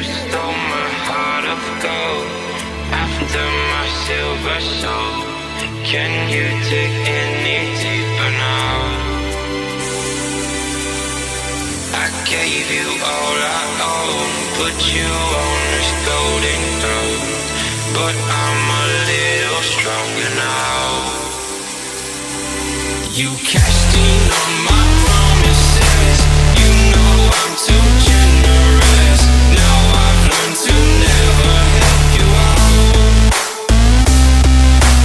stole my heart of gold. After my silver soul, can you dig any deeper now? I gave you all I own, put you on this golden throne, but I'm a little stronger now. You cashed in on my promises. You know I'm too generous. Now I've learned to never help you out,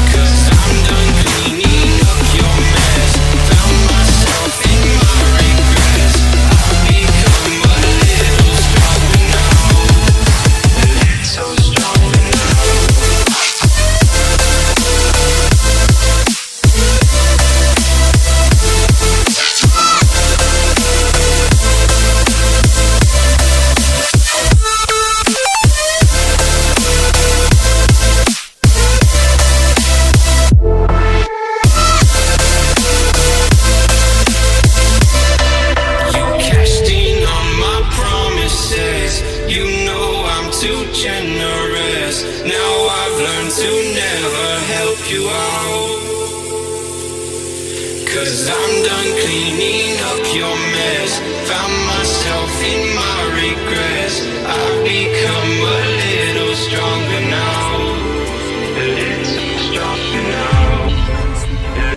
'cause I'm done cleaning up your mess. Found myself in my regrets. I've become a little stronger now. A little stronger now. You know I'm too generous. Now I've learned to never help you out, 'cause I'm done cleaning up your mess. Found